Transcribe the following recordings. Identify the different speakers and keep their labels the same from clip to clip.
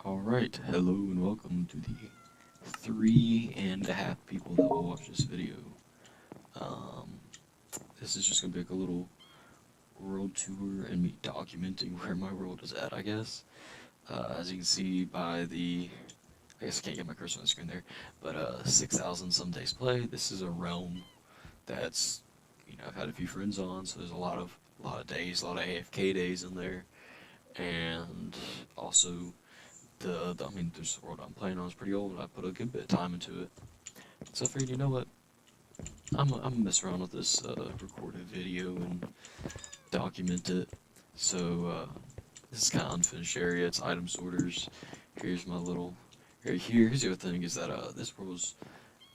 Speaker 1: Alright, hello and welcome to the 3.5 people that will watch this video. Um, this is just gonna be like a little world tour and me documenting where my world is at, I guess. As you can see by I guess I can't get my cursor on the screen there, but 6,000 some days play. This is a realm that's, I've had a few friends on, so there's a lot of days, a lot of AFK days in there, and also this world I'm playing on is pretty old, and I put a good bit of time into it. So I figured, you know what, I'm gonna mess around with this recorded video and document it. So this is kind of unfinished area. It's item sorters. Here's my little area here. Here's the other thing is that this world's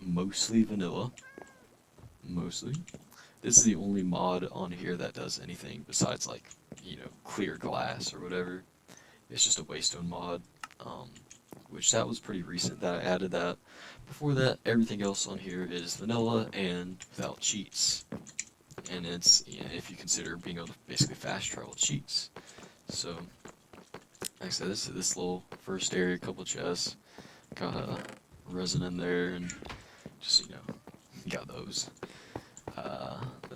Speaker 1: mostly vanilla. Mostly. This is the only mod on here that does anything besides like clear glass or whatever. It's just a Waystone mod. Which that was pretty recent that I added that. Before that, everything else on here is vanilla and without cheats. And it's, if you consider being able to basically fast travel cheats. So, like I said, this little first area, couple chests, got a resin in there, and just, got those.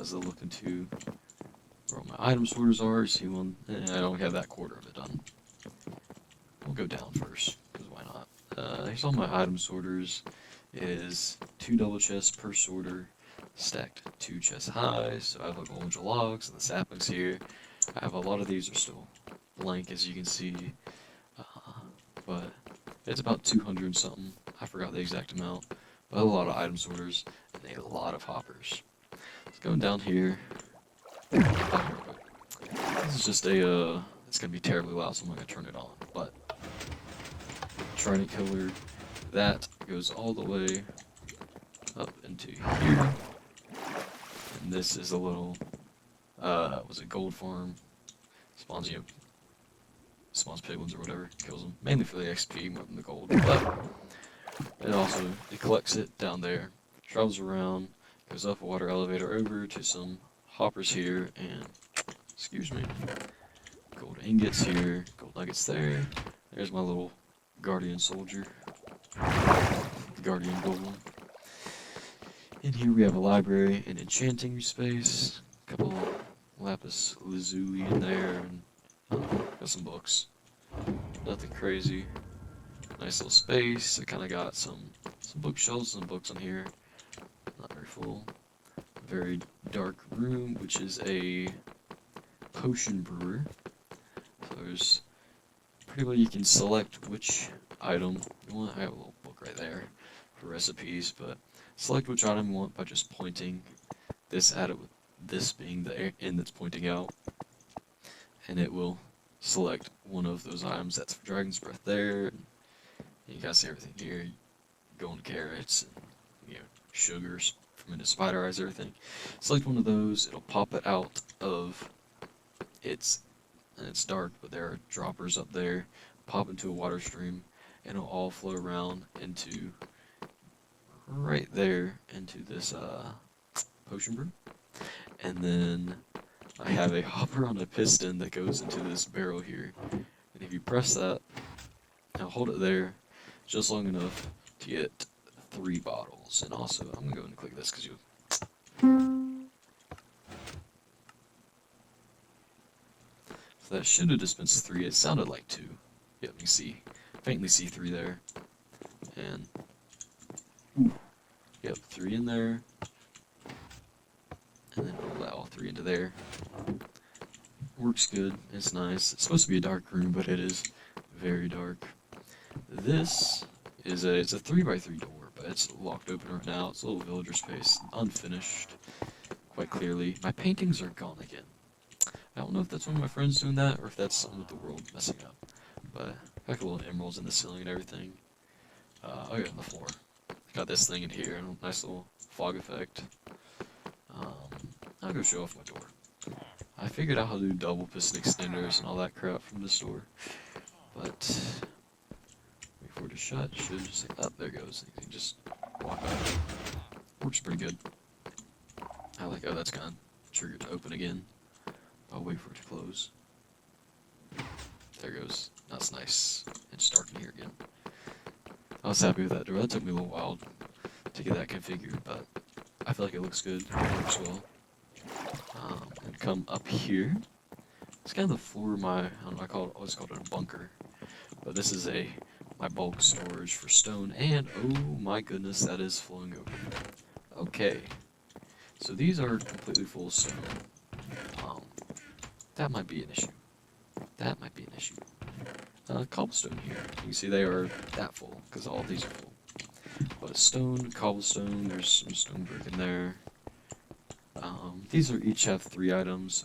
Speaker 1: As I look into where all my item sorters are, see one, and I don't have that quarter of it done. We'll go down first, because why not? Here's all my item sorters. Is 2 double chests per sorter, stacked 2 chests high, so I have like a whole bunch of logs and the saplings here. I have a lot of these are still blank, as you can see, but it's about 200 and something. I forgot the exact amount, but a lot of item sorters and a lot of hoppers. Let's go down here. This is just it's gonna be terribly loud, so I'm not gonna turn it on, but Trident Killer, that goes all the way up into here. And this is a little, was it gold farm? Spawns, spawns piglins or whatever, kills them. Mainly for the XP more than the gold, but it collects it down there, travels around, goes up a water elevator over to some hoppers here, and, excuse me, gold ingots here, gold nuggets there. There's my little guardian soldier, the guardian golem. In here we have a library and enchanting space, a couple lapis lazuli in there, and got some books. Nothing crazy. Nice little space. I kind of got some bookshelves and books on here. Not very full. Very dark room, which is a potion brewer. So there's pretty well you can select which item you want. I have a little book right there for recipes, but select which item you want by just pointing this at it, with this being the end that's pointing out, and it will select one of those items. That's for Dragon's Breath there. And you guys see everything here. Golden carrots and sugars from into spider eyes, everything. Select one of those. It'll pop it out of its. And it's dark, but there are droppers up there. Pop into a water stream, and it'll all flow around into right there into this potion brew. And then I have a hopper on a piston that goes into this barrel here. And if you press that, I'll hold it there just long enough to get 3 bottles. And also, I'm gonna go and click this because you. So that should have dispensed 3. It sounded like 2. Yep, you see, faintly see 3 there. And yep, 3 in there. And then we'll let all 3 into there. Works good. It's nice. It's supposed to be a dark room, but it is very dark. This is it's a 3x3 door, but it's locked open right now. It's a little villager space, unfinished, quite clearly. My paintings are gone again. I don't know if that's one of my friends doing that, or if that's something with the world messing up. But I got little emeralds in the ceiling and everything. Oh yeah, on the floor. Got this thing in here, and a nice little fog effect. I'll go show off my door. I figured out how to do double piston extenders and all that crap from this door. But wait for it to shut. Should just like, oh, there it goes. You can just walk out. Works pretty good. I like how that's kind of triggered to open again. I'll wait for it to close. There goes. That's nice. It's dark in here again. I was happy with that door. That took me a little while to get that configured, but I feel like it looks good. It works well. And come up here. It's kind of the floor of my, I don't know, I always called it a bunker. But this is my bulk storage for stone, and oh my goodness, that is flowing over. Okay. So these are completely full of stone. That might be an issue. That might be an issue. Cobblestone here. You can see they are that full, because all of these are full. But stone, cobblestone, there's some stone brick in there. These each have 3 items,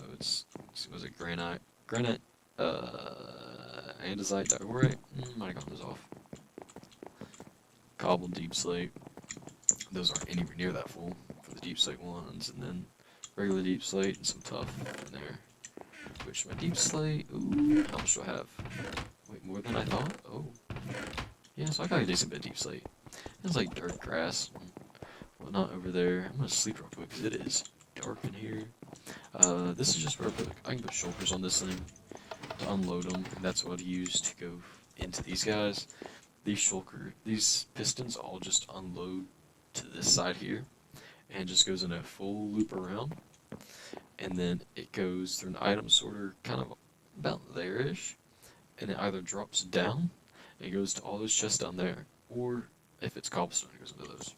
Speaker 1: so was it granite, andesite, diorite? Might have gotten those off. Cobble, deep slate. Those aren't anywhere near that full for the deep slate ones, and then regular deep slate and some tough in there. Which my deep slate, ooh, how much do I have? Wait, more than I thought? Oh. Yeah, so I got a decent bit of deep slate. It's like dirt, grass, and whatnot over there. I'm gonna sleep real quick because it is dark in here. This is just where I can put shoulders on this thing to unload them, and that's what I use to go into these guys. These pistons all just unload to this side here, and just goes in a full loop around, and then it goes through an item sorter kind of about there-ish, and it either drops down and it goes to all those chests down there, or if it's cobblestone, it goes into those.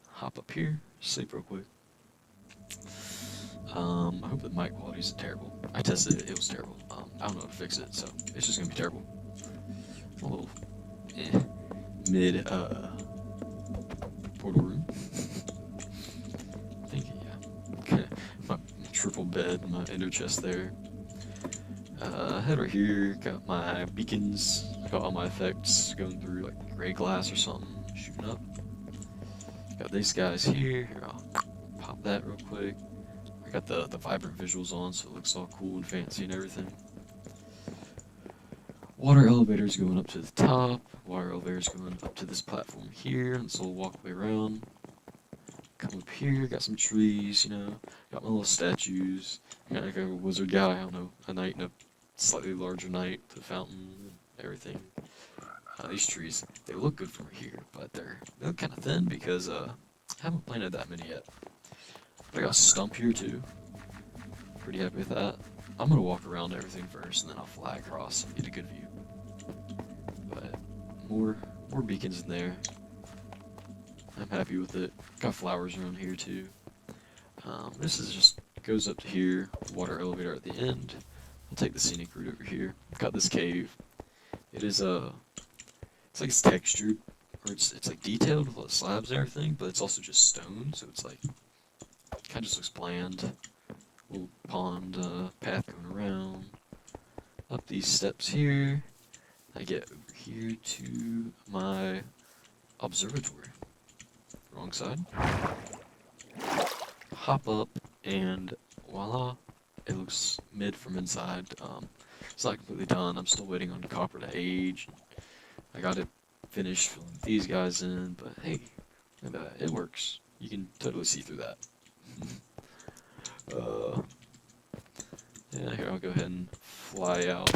Speaker 1: Hop up here, sleep real quick. I hope the mic quality isn't terrible. I tested it, it was terrible. I don't know how to fix it, so it's just gonna be terrible. A little mid portal room. I think, yeah. My triple bed, my ender chest there. Head right here, got my beacons, got all my effects going through like gray glass or something, shooting up. Got these guys here. Here, I'll pop that real quick. I got the vibrant visuals on, so it looks all cool and fancy and everything. Water elevators going up to the top. Water elevators going up to this platform here, and this little walkway around. Come up here, got some trees, you know. Got my little statues. Got like a wizard guy, I don't know, a knight in a slightly larger knight, the fountain, and everything. These trees, they look good from here, but they look kind of thin because I haven't planted that many yet. But I got a stump here too. Pretty happy with that. I'm gonna walk around everything first, and then I'll fly across and get a good view. But more beacons in there. I'm happy with it. Got flowers around here too. This is just goes up to here. Water elevator at the end. I'll take the scenic route over here. Got this cave. It is it's like it's textured, or it's like detailed with all the slabs and everything, but it's also just stone, so it's like kind of just looks bland. Little pond path going around. Up these steps here. I get over here to my observatory. Wrong side. Hop up, and voila, it looks mid from inside. It's not completely done. I'm still waiting on copper to age. I got it finished filling these guys in, but hey, look at that. It works. You can totally see through that. Yeah, here, I'll go ahead and fly out.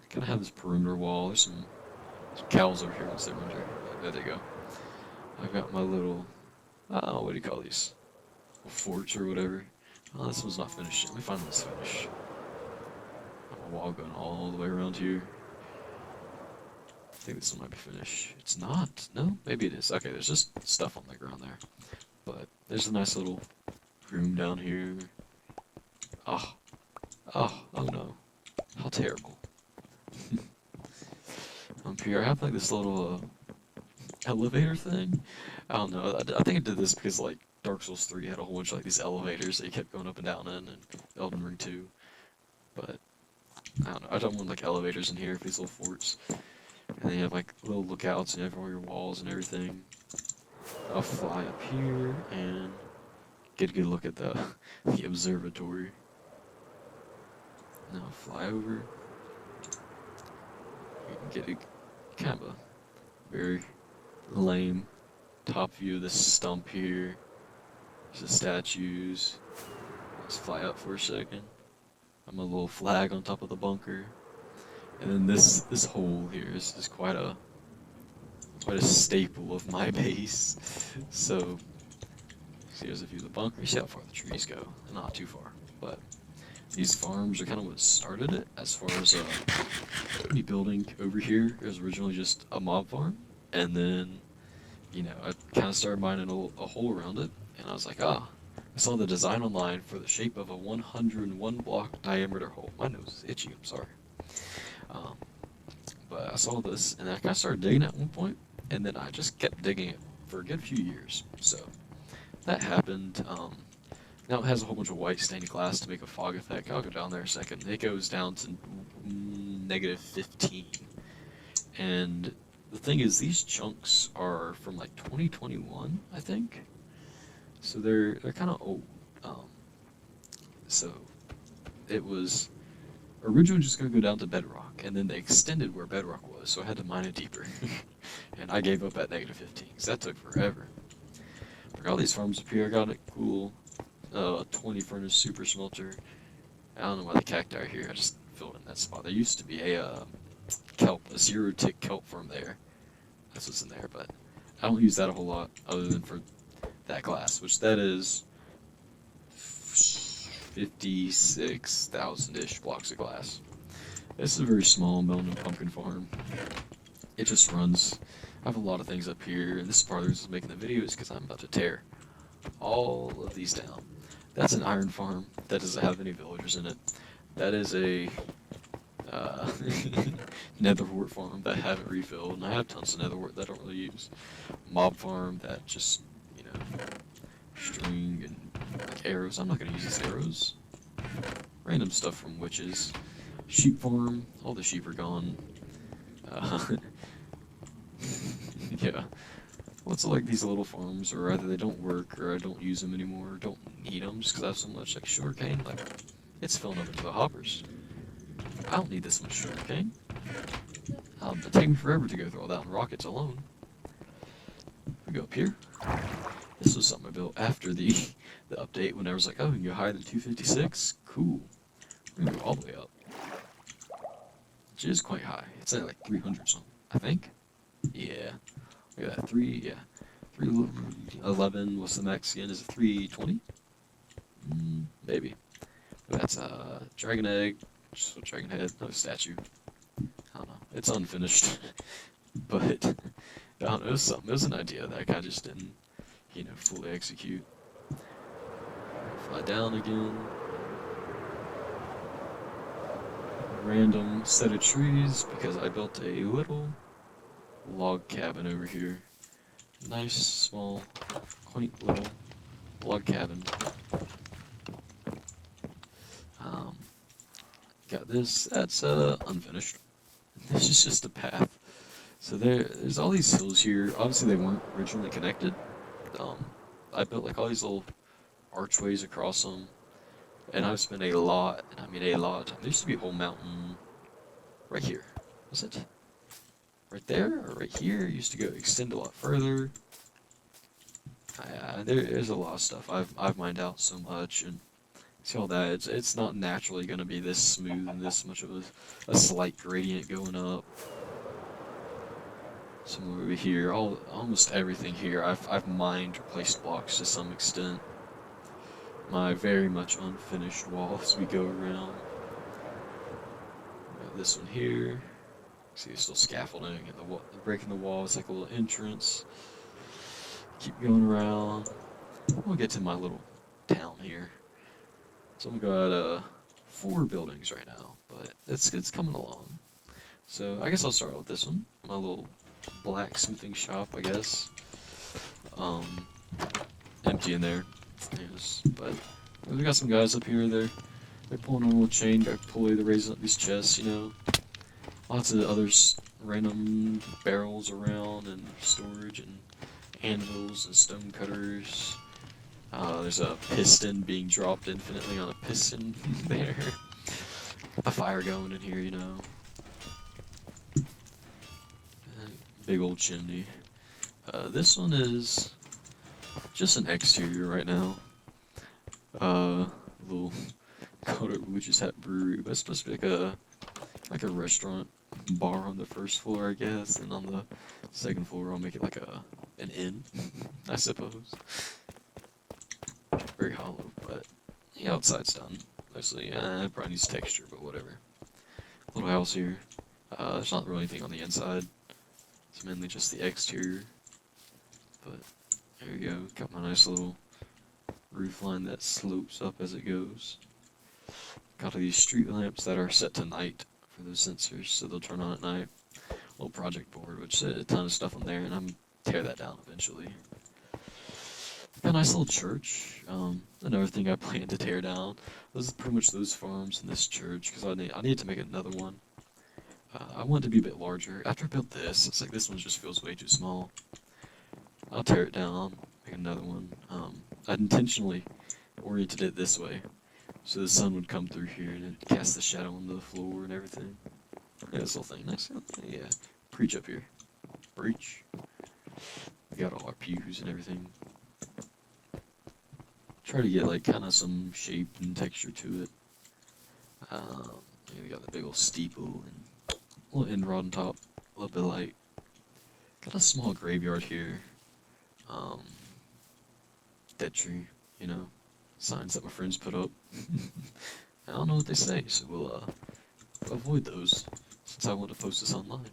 Speaker 1: Kind of have this perimeter wall. There's some cows over here in the center. There they go. I've got my little, what do you call these? Forts or whatever. Oh, this one's not finished yet. Let me find this finish. A wall going all the way around here. I think this one might be finished. It's not. No? Maybe it is. Okay, there's just stuff on the ground there. But there's a nice little room down here. Oh no. How terrible. Up here, I have like this little elevator thing. I don't know. I think I did this because like Dark Souls 3 had a whole bunch of like these elevators that you kept going up and down in, and Elden Ring 2. But I don't know. I don't want like elevators in here for these little forts. And they have like little lookouts and everywhere, your walls and everything. I'll fly up here and get a good look at the observatory. Now I'll fly over. You can get a kind of a very lame top view of this stump here. There's the statues. Let's fly up for a second. I'm a little flag on top of the bunker. And then this hole here is quite a staple of my base. So here's a view of the bunker. You see how far the trees go? Not too far. But these farms are kind of what started it as far as the building over here. It was originally just a mob farm. And then, you know, I kind of started mining a hole around it. And I was like, ah, I saw the design online for the shape of a 101 block diameter hole. My nose is itchy, I'm sorry. Um, but I saw this, and I kind of started digging at one point, and then I just kept digging it for a good few years. So that happened. Now it has a whole bunch of white stained glass to make a fog effect. I'll go down there in a second. It goes down to negative 15. And the thing is, these chunks are from like 2021, I think. So they're kind of old. So it was originally just going to go down to bedrock, and then they extended where bedrock was, so I had to mine it deeper. And I gave up at negative 15, because that took forever. I got all these farms up here. I got a cool 20 furnace super smelter. I don't know why the cacti are here. I just filled in that spot. There used to be a kelp, a zero tick kelp farm there. That's what's in there, but I don't use that a whole lot other than for that glass, which that is 56,000-ish blocks of glass. This is a very small melon and pumpkin farm. It just runs. I have a lot of things up here, and this is part of the reason I'm making the video is because I'm about to tear all of these down. That's an iron farm that doesn't have any villagers in it. That is a nether wart farm that I haven't refilled, and I have tons of nether wart that I don't really use. Mob farm that just, you know, string and like arrows. I'm not gonna use these arrows. Random stuff from witches. Sheep farm. All the sheep are gone. Yeah. What's like these little farms, or either they don't work, or I don't use them anymore, or don't need them just because I have so much like sugarcane. Like, it's filling up into the hoppers. I don't need this much sugarcane. It'll take me forever to go through all that on rockets alone. We go up here. This was something I built after the update when I was like, oh, you can go higher than 256? Cool. We're gonna go all the way up. Which is quite high. It's at like 300 something, I think. Yeah. Look at that. 311. What's the max again? Is it 320? Maybe. That's dragon egg. Just a dragon head. No statue. I don't know. It's unfinished. But I don't know. It was something. It was an idea that I kind of just didn't, you know, fully execute. Fly down again. Random set of trees because I built a little log cabin over here. Nice, small, quaint little log cabin. Got this. That's unfinished. This is just a path. So there's all these hills here. Obviously they weren't originally connected. I built like all these little archways across them, and I've spent a lot, and I mean a lot of time. There used to be a whole mountain right here. Was it? Right there or right here? It used to go extend a lot further. There's a lot of stuff I've mined out so much, and see all that. It's not naturally gonna be this smooth and this much of a slight gradient going up. Somewhere over here, almost everything here, I've mined or placed blocks to some extent. My very much unfinished wall as we go around. Got this one here. See, it's still scaffolding and the breaking the wall. It's like a little entrance. Keep going around. We'll get to my little town here. So I'm gonna got 4 buildings right now, but it's coming along. So I guess I'll start with this one. My little blacksmithing shop, I guess. Empty in there. Yes, but we got some guys up here. They're pulling on a little chain. Got pulley. They're raising up these chests. You know, lots of others, random barrels around and storage and anvils and stone cutters. There's a piston being dropped infinitely on a piston there. A fire going in here, you know. Big old chimney. This one is just an exterior right now. Little called it Witch's Hat Brewery, but it's supposed to be like a restaurant bar on the first floor, I guess, and on the second floor I'll make it like an inn, I suppose. Very hollow, but the outside's done. Mostly, it probably needs texture, but whatever. Little house here. There's not really anything on the inside. It's mainly just the exterior. But there you go. Got my nice little roof line that slopes up as it goes. Got these street lamps that are set to night for those sensors, so they'll turn on at night. Little project board, which a ton of stuff on there, and I'm tear that down eventually. Got a nice little church. Another thing I plan to tear down. Those are pretty much those farms and this church, because I need to make another one. I want it to be a bit larger. After I built this, it's like this one just feels way too small. I'll tear it down, make another one. I intentionally oriented it this way, so the sun would come through here and it'd cast the shadow onto the floor and everything. Yeah, this little thing, nice. Yeah, preach up here. Preach. We got all our pews and everything. Try to get like kind of some shape and texture to it. We got the big old steeple and a little end rod on top, a little bit of light. Got a small graveyard here. Dead tree, you know, signs that my friends put up. I don't know what they say, so we'll avoid those since I want to post this online.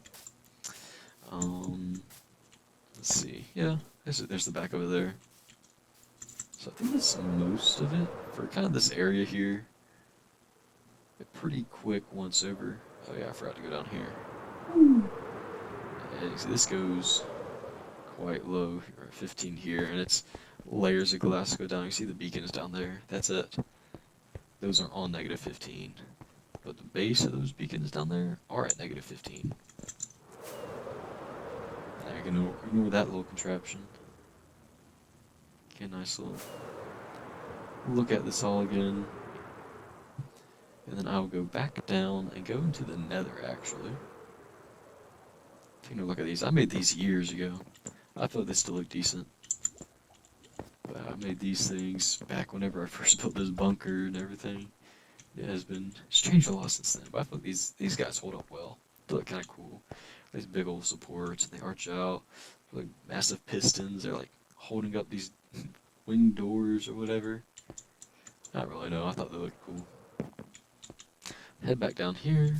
Speaker 1: Let's see. Yeah, there's the back over there. So I think that's most of it for kind of this area here. Pretty quick once over. Oh yeah, I forgot to go down here. And see, this goes quite low. You're at 15 here, and it's layers of glass go down. You see the beacons down there. That's it. Those are on negative 15. But the base of those beacons down there are at negative 15. Now you can ignore that little contraption. Okay, nice little look at this all again. And then I'll go back down and go into the nether, actually. Taking a look at these. I made these years ago. I thought they still look decent. But I made these things back whenever I first built this bunker and everything. It's changed a lot since then, but I thought these guys hold up well. They look kind of cool. These big old supports, and they arch out. Like massive pistons. They're like holding up these wing doors or whatever. I don't really know. I thought they looked cool. Head back down here.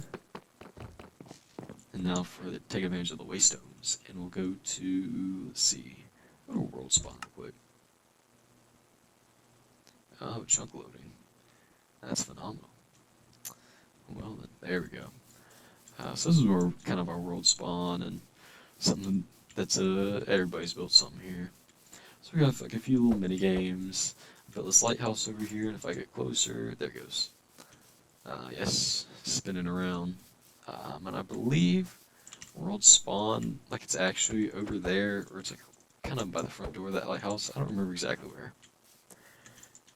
Speaker 1: And now take advantage of the waystones. And we'll go to, let's see, go to world spawn real quick. Oh, chunk loading. That's phenomenal. Well, then, there we go. So this is kind of our world spawn and something that's, everybody's built something here. So we got like a few little mini games. I built this lighthouse over here, and if I get closer, there it goes. Yes, spinning around. And I believe world spawn, like it's actually over there, or it's like kind of by the front door of that lighthouse. I don't remember exactly where.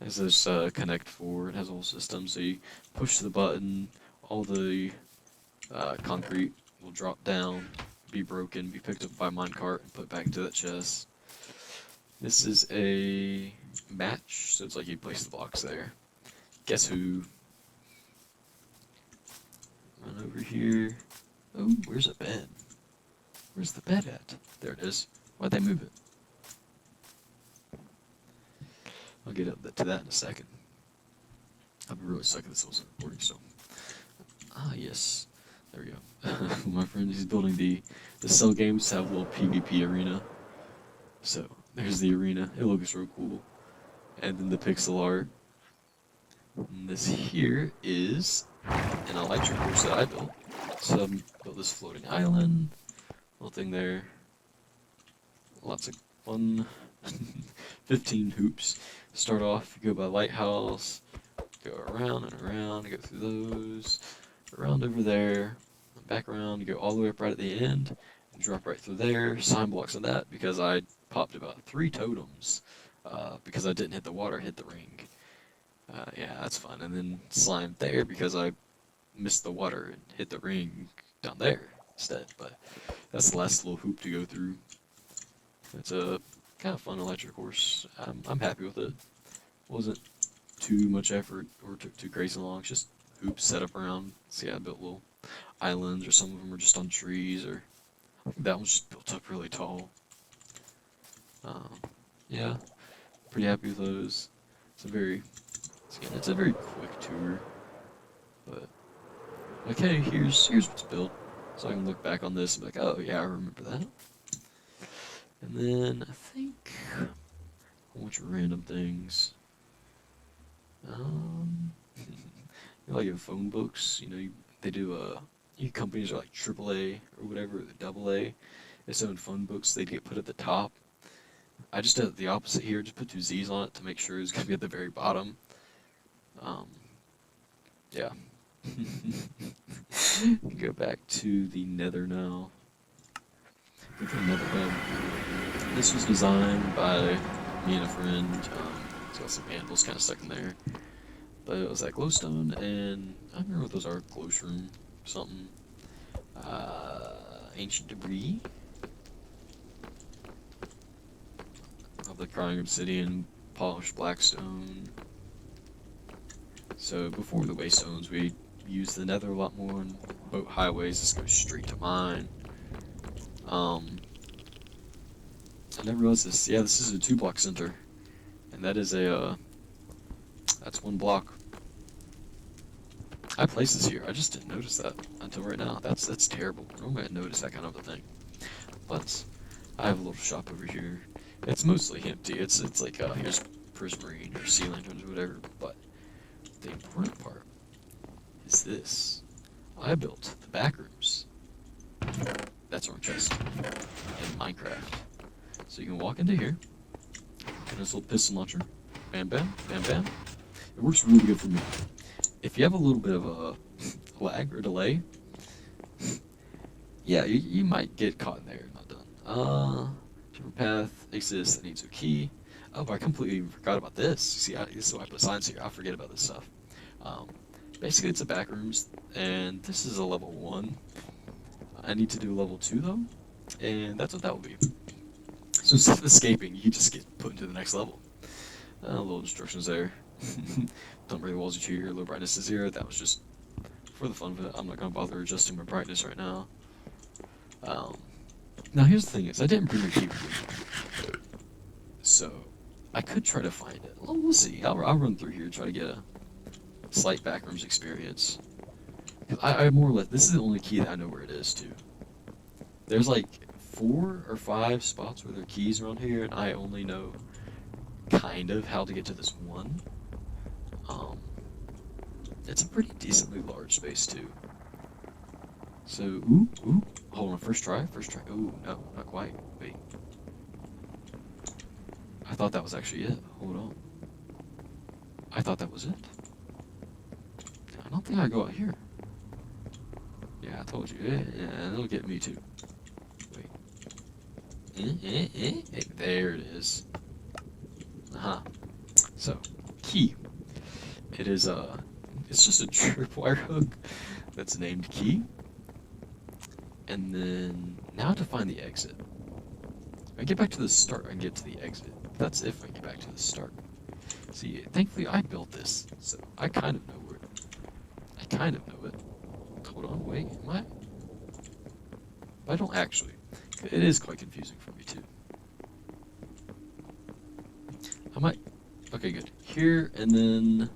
Speaker 1: There's this Connect 4, it has a whole system, so you push the button, all the concrete will drop down, be broken, be picked up by minecart, and put back into that chest. This is a match, so it's like you place the blocks there. Guess who? Run over here. Oh, where's a bed? Where's the bed at? There it is. Why'd they move it? I'll get up to that in a second. I'll be really stuck if this wasn't recording, so. Ah, yes. There we go. My friend, he's building the Cell Games have a little PvP arena. So, there's the arena. It looks real cool. And then the pixel art. And this here is an electric course that I built. So I built this floating island, little thing there. Lots of fun. 15 hoops. Start off, you go by lighthouse, go around and around, go through those, around over there, back around, you go all the way up right at the end, and drop right through there. Sign blocks on that because I popped about 3 totems because I didn't hit the water, hit the ring. Yeah, that's fun. And then slime there because I missed the water and hit the ring down there instead. But that's the last little hoop to go through. It's a kind of fun electric course. I'm happy with it. Wasn't too much effort or took too crazy long. It's just hoops set up around. See, I built little islands, or some of them are just on trees, or I think that one's just built up really tall. Yeah, pretty happy with those. It's a very quick tour, but like, hey, here's what's built, so I can look back on this and be like, oh yeah, I remember that. And then I think a bunch of random things. Like in phone books, they do companies are like AAA or whatever, the AA. And so in phone books, they get put at the top. I just did the opposite here, just put two Z's on it to make sure it's gonna be at the very bottom. Yeah. Go back to the Nether now. Go to the Nether hub. This was designed by me and a friend. It's got some handles kind of stuck in there. But it was like glowstone, and I don't remember what those are. Glowshroom, something. Ancient debris. Of the crying obsidian, polished blackstone. So before the waystones, we used the Nether a lot more on boat highways. This goes straight to mine. I never realized this. Yeah, this is a 2-block center, and that is that's 1 block. I placed this here. I just didn't notice that until right now. That's terrible. Normally I'd notice that kind of a thing. But I have a little shop over here. It's mostly empty. It's like here's prismarine or sea lanterns or whatever. But the important part is this. I built the back rooms. That's our chest in Minecraft. So you can walk into here, and this little piston launcher, bam, bam, bam, bam. It works really good for me. If you have a little bit of a lag or delay, yeah, you might get caught in there. Not done. Different path exists that needs a key. Oh, but I completely forgot about this. See, this is why I put signs here. I forget about this stuff. Basically, it's a back rooms, and this is a level 1. I need to do level 2 though, and that's what that will be. So instead of escaping, you just get put into the next level. Little instructions there. Don't break the walls of your low brightness to 0. That was just for the fun of it. I'm not going to bother adjusting my brightness right now. Now here's the thing is, I didn't bring a key with me. So, I could try to find it. Well, we'll see. I'll run through here, try to get a slight backrooms experience. I more or less, this is the only key that I know where it is, too. There's like 4 or 5 spots where there are keys around here, and I only know kind of how to get to this one. It's a pretty decently large space, too. So, ooh, hold on, first try. Ooh, no, not quite, wait. I thought that was actually it, hold on. I thought that was it. I don't think I go out here. Yeah, I told you, yeah, it'll get me too. Wait. Hey, there it is. So, key. It is, it's just a tripwire hook that's named key. And then, now to find the exit. If I get back to the start, I can get to the exit. That's if I get back to the start. See, thankfully I built this, so I kind of know where I kind of know it. Hold on, wait, am I? But I don't actually. It is quite confusing for me, too. I might... Okay, good. Here, and then...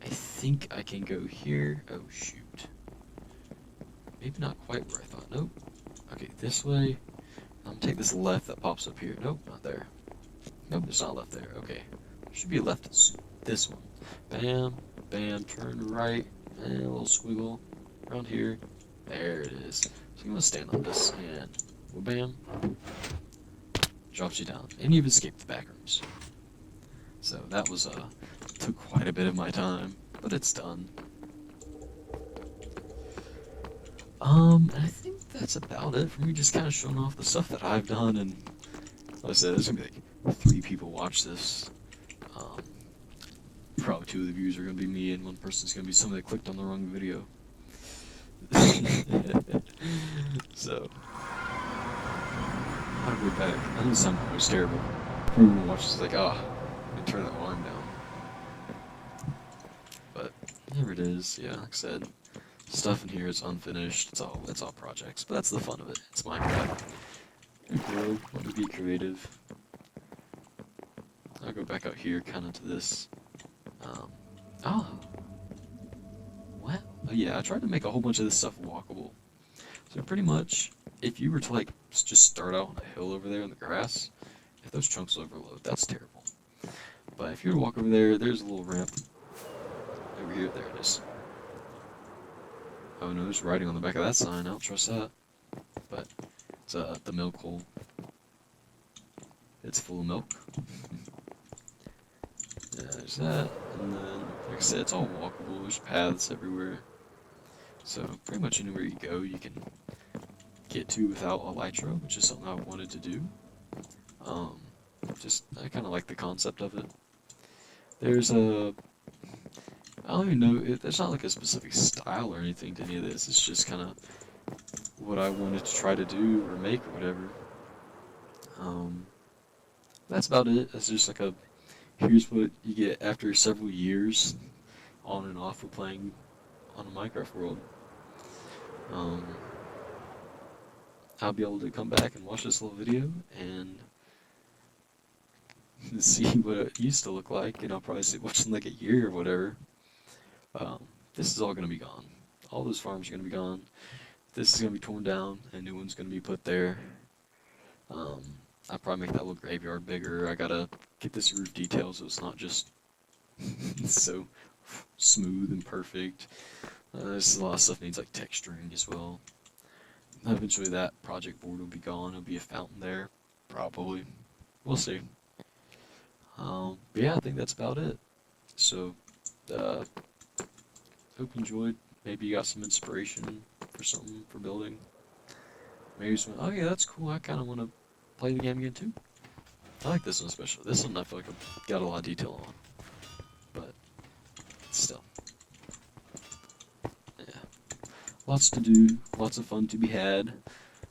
Speaker 1: I think I can go here. Oh, shoot. Maybe not quite where I thought. Nope. Okay, this way. I'm gonna take this left that pops up here. Nope, not there. Nope, there's not left there. Okay. There should be left this one. Bam, bam, turn right, and a little squiggle around here. There it is. So I'm gonna stand on this, and bam, drops you down. And you've escaped the back rooms. So that was, took quite a bit of my time, but it's done. I think that's about it for me, just kind of showing off the stuff that I've done, and like I said, there's gonna be like 3 people watch this. Probably 2 of the views are gonna be me, and 1 person's gonna be somebody that clicked on the wrong video. So, I'll go back. I know this sounds terrible. Everyone watches like, ah, oh, turn that alarm down. There it is. Yeah, like I said, stuff in here is unfinished. It's all projects, but that's the fun of it. It's Minecraft. Grow, let me be creative. I'll go back out here, kind of to this. Um, oh, what? Oh yeah, I tried to make a whole bunch of this stuff walkable. So pretty much, if you were to like just start out on a hill over there in the grass, if those chunks overload, that's terrible. But if you were to walk over there, there's a little ramp. Over here, there it is. Oh no, there's writing on the back of that sign. I don't trust that. But it's the milk hole. It's full of milk. Yeah, there's that, and then, like I said, it's all walkable. There's paths everywhere. So pretty much anywhere you go, you can get to without elytra, which is something I wanted to do. I kind of like the concept of it. There's a, I don't even know, there's not like a specific style or anything to any of this. It's just kind of what I wanted to try to do or make or whatever. That's about it. It's just like here's what you get after several years on and off of playing on a Minecraft world. I'll be able to come back and watch this little video and see what it used to look like, and I'll probably watch in like a year or whatever. This is all going to be gone. All those farms are going to be gone. This is going to be torn down, and a new one's going to be put there. I'll probably make that little graveyard bigger. I gotta get this roof detailed so it's not just so smooth and perfect. There's a lot of stuff needs like texturing as well. Eventually that project board will be gone. There'll be a fountain there, probably. We'll see. But yeah, I think that's about it. So, hope you enjoyed. Maybe you got some inspiration for something for building. Maybe some, oh yeah, that's cool. I kind of want to play the game again too. I like this one especially. This one I feel like I've got a lot of detail on. But, still. Yeah. Lots to do, lots of fun to be had,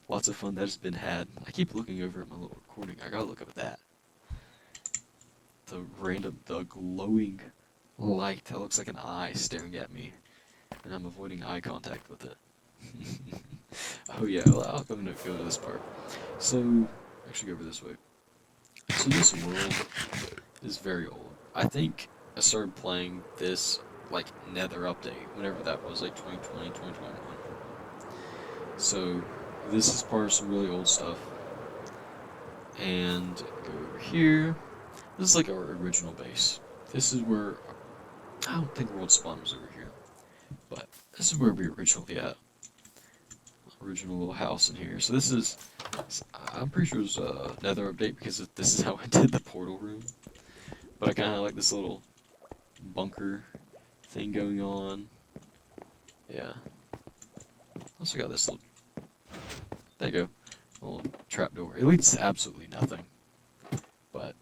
Speaker 1: lots of fun that has been had. I keep looking over at my little recording. I gotta look up at that. The glowing light that looks like an eye staring at me. And I'm avoiding eye contact with it. Oh yeah, well, I'll go to this part. So, actually go over this way. So this world is very old. I think I started playing this, like, Nether update, whenever that was, like 2020, 2021. So, this is part of some really old stuff. And go over here. This is like our original base. This is where, I don't think World Spawn was over here. But this is where we were originally at. Original little house in here. So this is, I'm pretty sure it was a Nether update because this is how I did the portal room. But I kind of like this little bunker thing going on. Yeah. Also got this little, there you go, a little trapdoor. It leads to absolutely nothing. But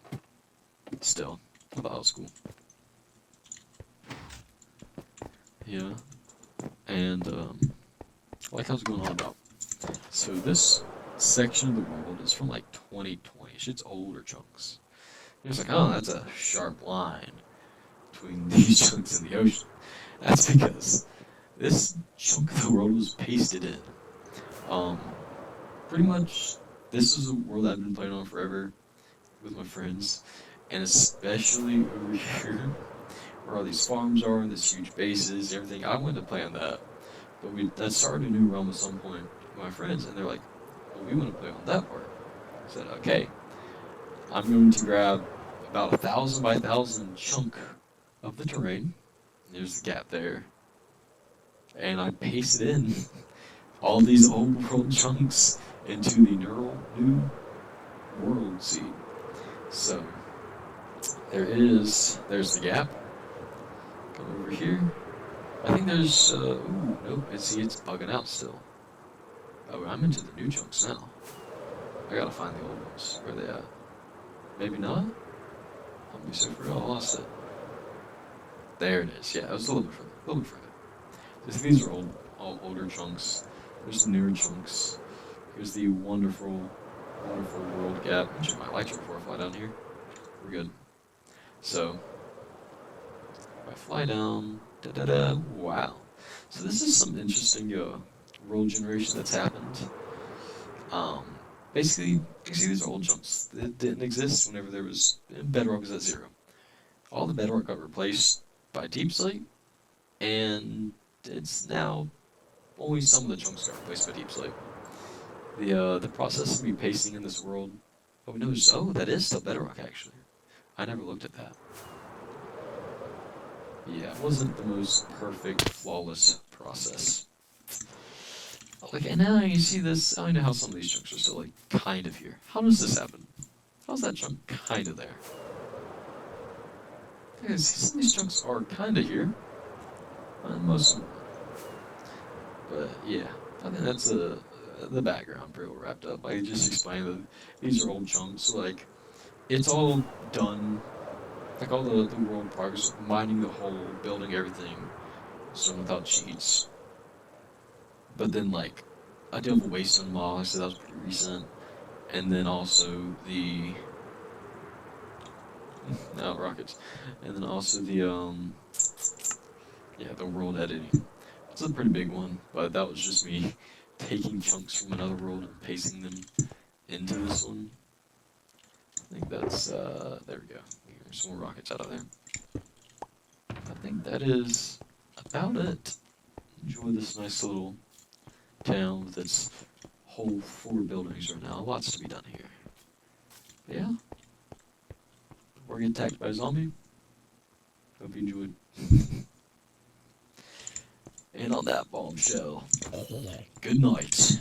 Speaker 1: still, I thought it was cool. Yeah. And I like how it's going on about. So this section of the world is from like 2020. It's older chunks. It's like, oh, that's a sharp line between these chunks and the ocean. That's because this chunk of the world was pasted in. Pretty much, this is a world I've been playing on forever with my friends, and especially over here, where all these farms are and this huge bases, everything. I wanted to play on that. But that started a new realm at some point with my friends, and they're like, well, we want to play on that part. I said, okay, I'm going to grab about 1,000 by 1,000 chunk of the terrain. There's the gap there. And I pasted in all these old world chunks into the new world seed. So, there's the gap. Come over here. I think there's, ooh, nope, it's bugging out still. Oh, I'm into the new chunks now. I gotta find the old ones. Where they at? Maybe not? I'll be so for real, I lost it. There it is, yeah, it was a little bit further. These are all older chunks. There's the newer chunks. Here's the wonderful world gap. I'm sure my lights are before I fly down here. We're good. So, if I fly down Da-da-da. Wow. So this is some interesting world generation that's happened. Um, basically these are old chunks that didn't exist whenever there was Bedrock was at 0. All the Bedrock got replaced by Deep Slate, and it's now only some of the chunks got replaced by Deep Slate. The process of me pasting in this world. Oh no, that is still Bedrock actually. I never looked at that. Yeah, it wasn't the most perfect, flawless process. Like, and now you see this, I know how some of these chunks are still, like, kind of here. How does this happen? How's that chunk kind of there? Because some of these chunks are kind of here. Most of them. But, yeah, I think that's the background pretty well wrapped up. I just explained that these are old chunks, like, it's all done. Like, all the world progress, mining the hole, building everything, so without cheats. But then, like, I do have a Waystone mod, so that was pretty recent. And then also the... no, rockets. And then also the world editing. It's a pretty big one, but that was just me taking chunks from another world and pasting them into this one. I think that's, there we go. There's some more rockets out of there. I think that is about it. Enjoy this nice little town with its whole 4 buildings right now. Lots to be done here. But yeah. Or get attacked by a zombie. Hope you enjoyed. And on that bombshell, good night.